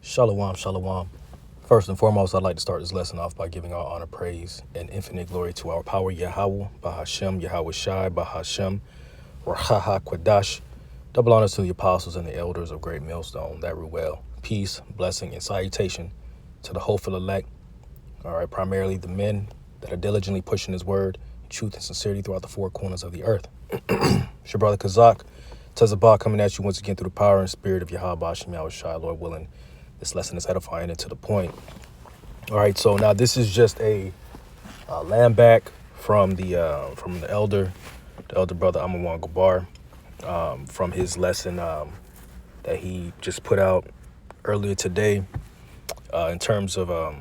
Shalom, shalom. First and foremost, I'd like to start this lesson off by giving all honor, praise, and infinite glory to our power, Yahweh, Bahashem, Yahweh Shai, Bahashem, Rahaha Kwadash. Double honors to the apostles and the elders of Great Millstone that rule well. Peace, blessing, and salutation to the hopeful elect. All right, primarily the men that are diligently pushing his word, truth, and sincerity throughout the four corners of the earth. It's your brother Kazak, Tezabah, coming at you once again through the power and spirit of Yahweh, Bahashem, Yahweh Shai, Lord willing. This lesson is edifying and to the point. All right, so now this is just a land back from the elder brother Amawan Gabar, from his lesson that he just put out earlier today, in terms of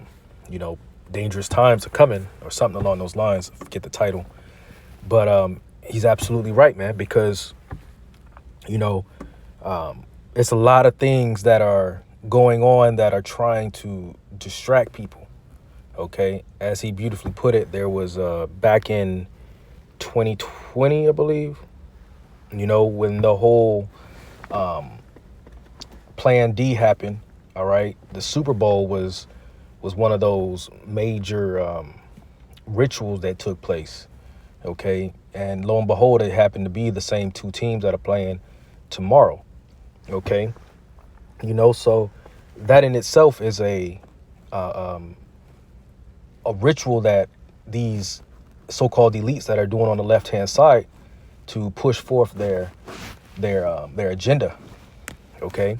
dangerous times are coming or something along those lines. I forget the title, but he's absolutely right, man, because it's a lot of things that are going on that are trying to distract people. Okay, as he beautifully put it, there was back in 2020, I believe, when the whole Plan D happened. All right, the Super Bowl was one of those major rituals that took place. Okay, and lo and behold, it happened to be the same two teams that are playing tomorrow. Okay, so that in itself is a ritual that these so-called elites that are doing on the left-hand side to push forth their agenda. Okay,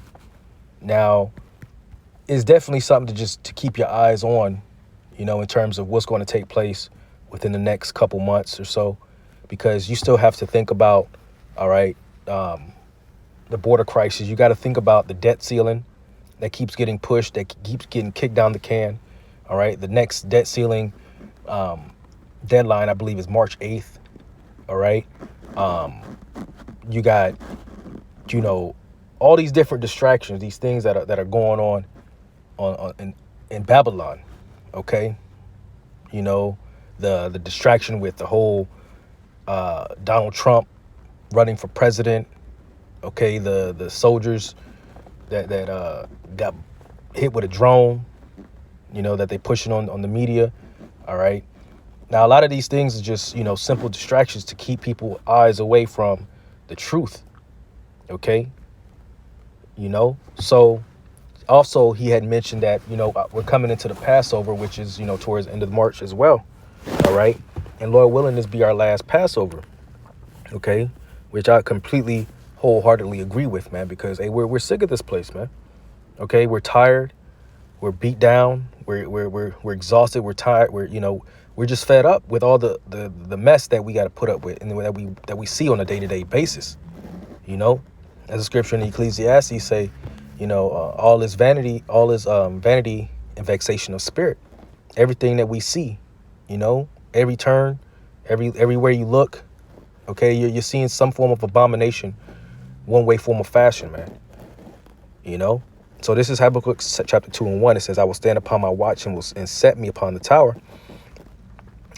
now it's definitely something to keep your eyes on, in terms of what's going to take place within the next couple months or so, because you still have to think about, all right, the border crisis. You got to think about the debt ceiling that keeps getting pushed, that keeps getting kicked down the can. All right, the next debt ceiling deadline, I believe, is March 8th. All right, you got, all these different distractions, these things that are going on in Babylon. Okay, the distraction with the whole Donald Trump running for president. Okay, the soldiers that got hit with a drone, that they pushing on the media. All right, now a lot of these things are just simple distractions to keep people's eyes away from the truth. Okay, so also he had mentioned that we're coming into the Passover, which is towards the end of March as well. All right, and Lord willing, this be our last Passover. Okay, which I completely wholeheartedly agree with, man, because hey, we're sick of this place, man. Okay, we're tired, we're beat down, we're exhausted, we're tired, we're just fed up with all the mess that we got to put up with and that we see on a day-to-day basis. As the scripture in Ecclesiastes say, all is vanity, vanity and vexation of spirit. Everything that we see, every turn, everywhere you look, okay, you're seeing some form of abomination, one way, form, of fashion, man. So this is Habakkuk chapter 2:1. It says, I will stand upon my watch and set me upon the tower,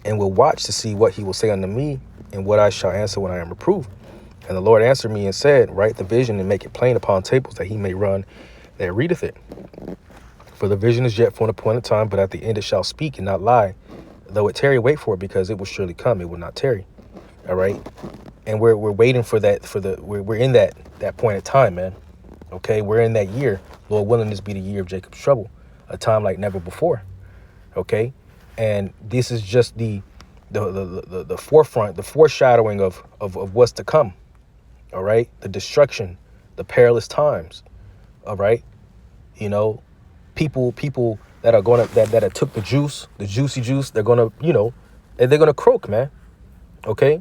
and will watch to see what he will say unto me, and what I shall answer when I am reproved. And the Lord answered me and said, write the vision and make it plain upon tables, that he may run that readeth it. For the vision is yet for an appointed time, but at the end it shall speak and not lie. Though it tarry, wait for it, because it will surely come, it will not tarry. All right, and we're waiting for that. We're in that point of time, man. Okay, we're in that year. Lord willing, this be the year of Jacob's trouble, a time like never before. Okay, and this is just the forefront, the foreshadowing of what's to come. All right, the destruction, the perilous times. All right, people that are that took the juicy juice, they're gonna they're gonna croak, man. Okay,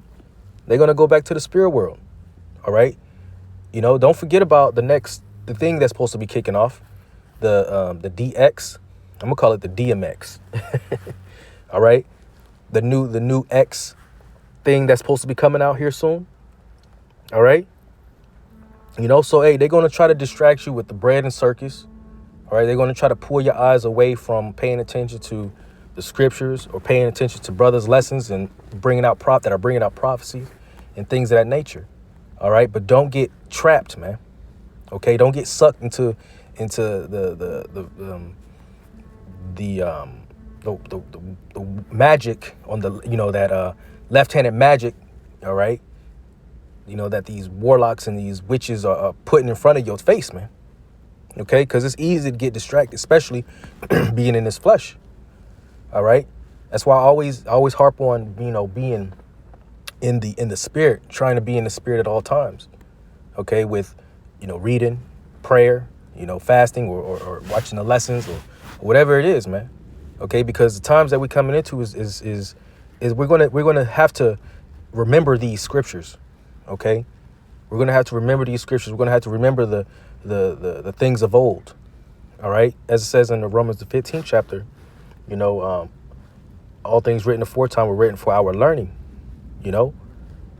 they're gonna go back to the spirit world. All right, don't forget about the thing that's supposed to be kicking off, the DX. I'm gonna call it the DMX. All right, the new X thing that's supposed to be coming out here soon. All right, so hey, they're gonna try to distract you with the bread and circus. All right, they're gonna try to pull your eyes away from paying attention to the scriptures or paying attention to brothers' lessons and bringing out prophecies and things of that nature. All right, but don't get trapped, man. Okay, don't get sucked into into the um the magic on the, that left-handed magic, all right, that these warlocks and these witches are putting in front of your face, man. Okay, because it's easy to get distracted, especially being in this flesh. All right, that's why I always harp on, being in the spirit, trying to be in the spirit at all times. Okay, with reading, prayer, fasting, or watching the lessons, or whatever it is, man. Okay, because the times that we're coming into is we're gonna have to remember these scriptures. Okay, we're gonna have to remember these scriptures. We're gonna have to remember the things of old. All right, as it says in the Romans the 15th chapter, all things written aforetime were written for our learning.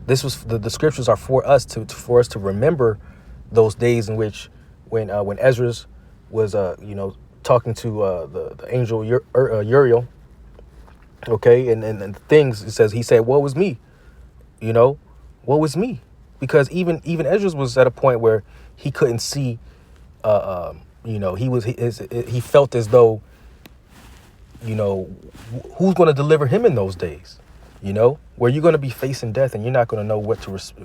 This was the scriptures are for us to remember those days in which when Ezra was talking to the angel Uriel. Okay, and things, it says, he said, woe is me, woe is me, because even Ezra was at a point where he couldn't see, he felt as though, who's going to deliver him in those days, where you're going to be facing death and you're not going to know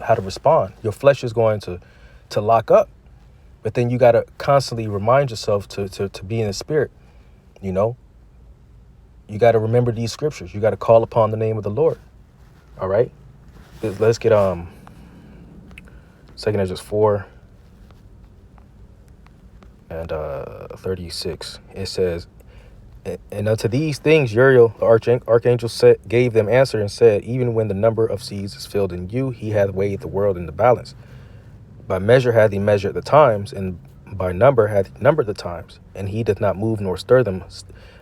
how to respond. Your flesh is going to lock up, but then you got to constantly remind yourself to be in the spirit. You got to remember these scriptures. You got to call upon the name of the Lord. All right, let's get 2 Ezra 4 and 36. It says, and unto these things Uriel the archangel gave them answer and said, even when the number of seas is filled in you, he hath weighed the world in the balance. By measure hath he measured the times, and by number hath he numbered the times, and he doth not move nor stir them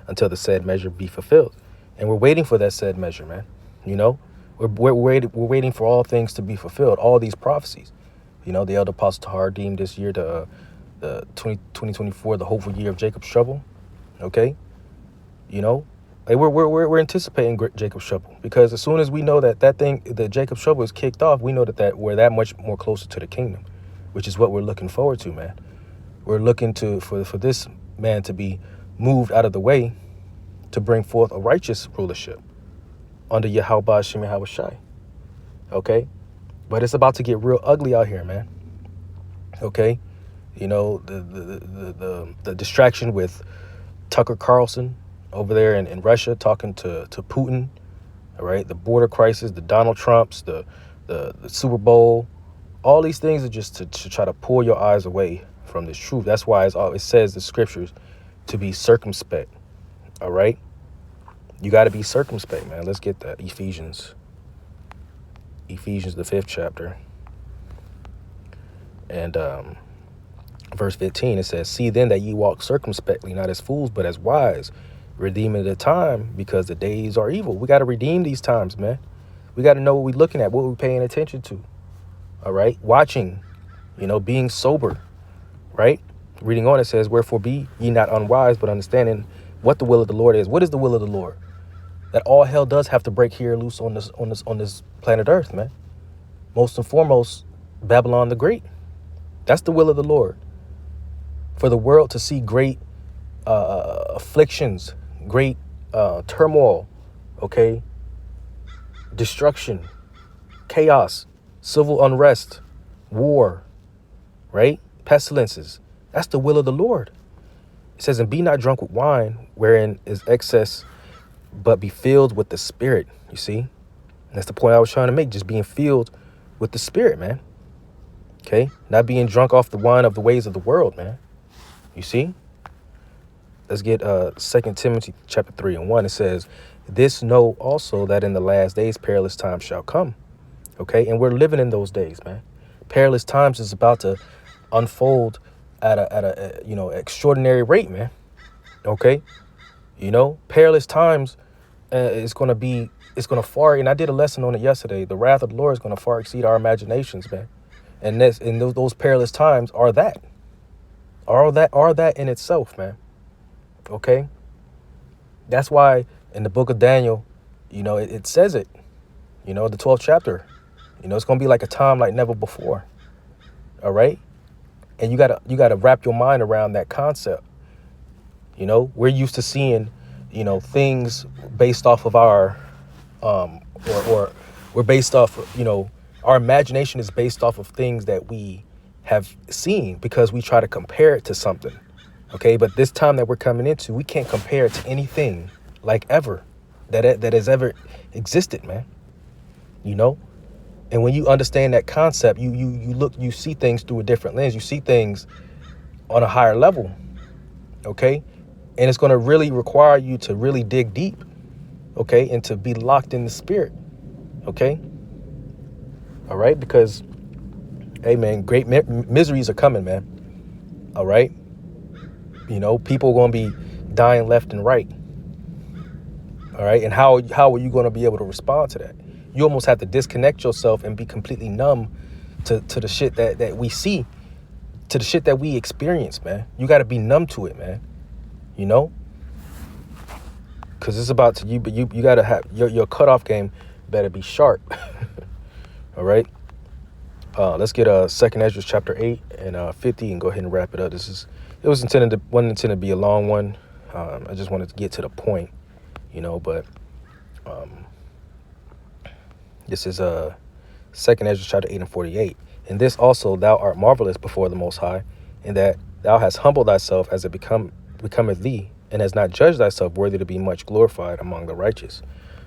until the said measure be fulfilled. And we're waiting for that said measure, man. We're waiting for all things to be fulfilled, all these prophecies. The elder apostle Tahar deemed this year the 2024 the hopeful year of Jacob's trouble. Okay, we're anticipating Jacob's trouble, because as soon as we know that Jacob's trouble is kicked off, we know that we're that much more closer to the kingdom, which is what we're looking forward to, man. We're looking for this man to be moved out of the way to bring forth a righteous rulership under Yahweh Shem Yahweh Shai. Okay, but it's about to get real ugly out here, man. Okay, the distraction with Tucker Carlson over there in Russia talking to Putin. All right, the border crisis, the Donald Trumps, the Super Bowl, all these things are just to try to pull your eyes away from this truth. That's why it says the scriptures to be circumspect. All right, you got to be circumspect, man. Let's get that. Ephesians the 5th chapter and verse 15. It says, see then that ye walk circumspectly, not as fools but as wise, redeeming the time, because the days are evil. We got to redeem these times, man. We got to know what we're looking at, what we're paying attention to. All right, watching, being sober. Right, reading on, it says, wherefore be ye not unwise, but understanding what the will of the Lord is. What is the will of the Lord? That all hell does have to break here loose on this planet Earth, man. Most and foremost, Babylon the Great. That's the will of the Lord. For the world to see great afflictions, great turmoil, okay, destruction, chaos, civil unrest, war, right, pestilences. That's the will of the Lord. It says, and be not drunk with wine, wherein is excess, but be filled with the Spirit. You see, and that's the point I was trying to make, just being filled with the Spirit, man. Okay, not being drunk off the wine of the ways of the world, man. You see, let's get 2 Timothy chapter 3 and 1. It says, this know also that in the last days perilous times shall come. Okay, and we're living in those days, man. Perilous times is about to unfold at a extraordinary rate, man. Okay, perilous times it's going to far, and I did a lesson on it yesterday. The wrath of the Lord is going to far exceed our imaginations, man. And those perilous times are that in itself, man. Okay, that's why in the book of Daniel, it says it, the 12th chapter, it's going to be like a time like never before. All right, And you gotta wrap your mind around that concept. We're used to seeing, things based off of our, or we're based off, our imagination is based off of things that we have seen because we try to compare it to something. Okay, but this time that we're coming into, we can't compare it to anything like ever that has ever existed, man. You know, and when you understand that concept, you see things through a different lens. You see things on a higher level. Okay, and it's going to really require you to really dig deep. Okay, and to be locked in the spirit. Okay, all right, because hey, man, great miseries are coming, man. All right. People are going to be dying left and right. All right. And how are you going to be able to respond to that? You almost have to disconnect yourself and be completely numb to the shit that we see, to the shit that we experience, man. You got to be numb to it, man. Because it's about to, you got to have your cutoff game better be sharp. All right. Let's get 2nd Ezra chapter 8 and 50 and go ahead and wrap it up. It wasn't intended to be a long one. I just wanted to get to the point, but this is 2nd Ezra chapter 8 and 48. And this also thou art marvelous before the Most High, in that thou hast humbled thyself as it becometh thee, and hast not judged thyself worthy to be much glorified among the righteous.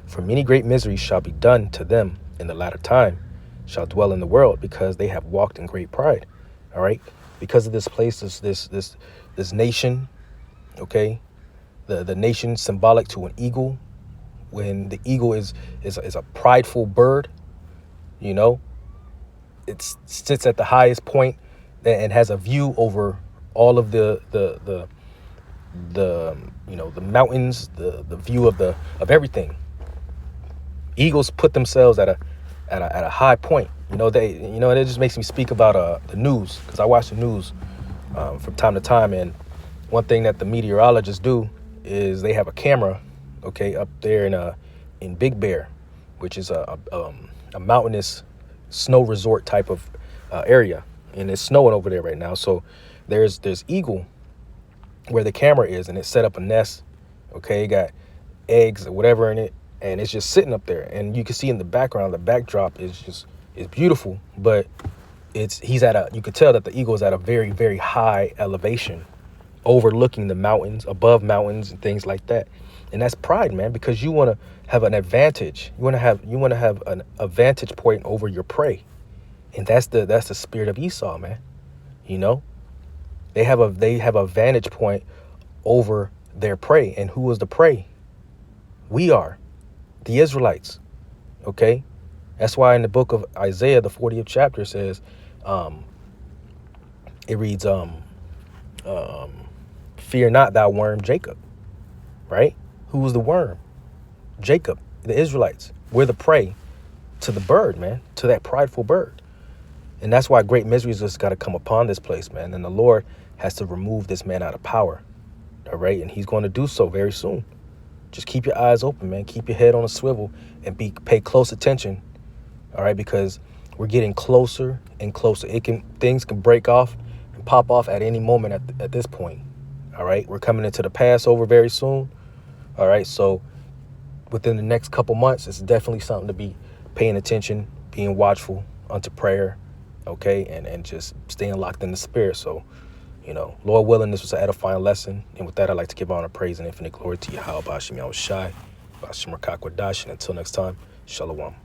For many great miseries shall be done to them in the latter time, shall dwell in the world, because they have walked in great pride. All right, because of this place, this nation. Okay, the nation symbolic to an eagle. When the eagle is a prideful bird, it sits at the highest point and has a view over all of the mountains, the view of everything. Eagles put themselves at a high point. It just makes me speak about the news, because I watch the news from time to time, and one thing that the meteorologists do is they have a camera, okay, up there in Big Bear, which is a mountainous snow resort type of area, and it's snowing over there right now. So there's eagle where the camera is, and it set up a nest. Okay, it got eggs or whatever in it, and it's just sitting up there, and you can see in the background, the backdrop is beautiful, but you could tell that the eagle is at a very, very high elevation, overlooking the mountains, above mountains and things like that. And that's pride, man, because you want to have an advantage. You want to have a vantage point over your prey. And that's the spirit of Esau, man. They have a vantage point over their prey. And who is the prey? We are the Israelites. Okay? That's why in the book of Isaiah, the 40th chapter says, it reads, fear not, thou worm Jacob. Right? Who was the worm? Jacob, the Israelites. We're the prey to the bird, man, to that prideful bird. And that's why great miseries just got to come upon this place, man. And the Lord has to remove this man out of power. All right. And he's going to do so very soon. Just keep your eyes open, man. Keep your head on a swivel and pay close attention. All right. Because we're getting closer and closer. Things can break off and pop off at any moment at this point. All right. We're coming into the Passover very soon. All right. So within the next couple months, it's definitely something to be paying attention, being watchful unto prayer. Okay. And just staying locked in the spirit. So, Lord willing, this was an edifying lesson. And with that, I'd like to give honor, praise, and infinite glory to Yahweh Bashim Yahushai, Bashim Rakak Wadash. And until next time, Shalom.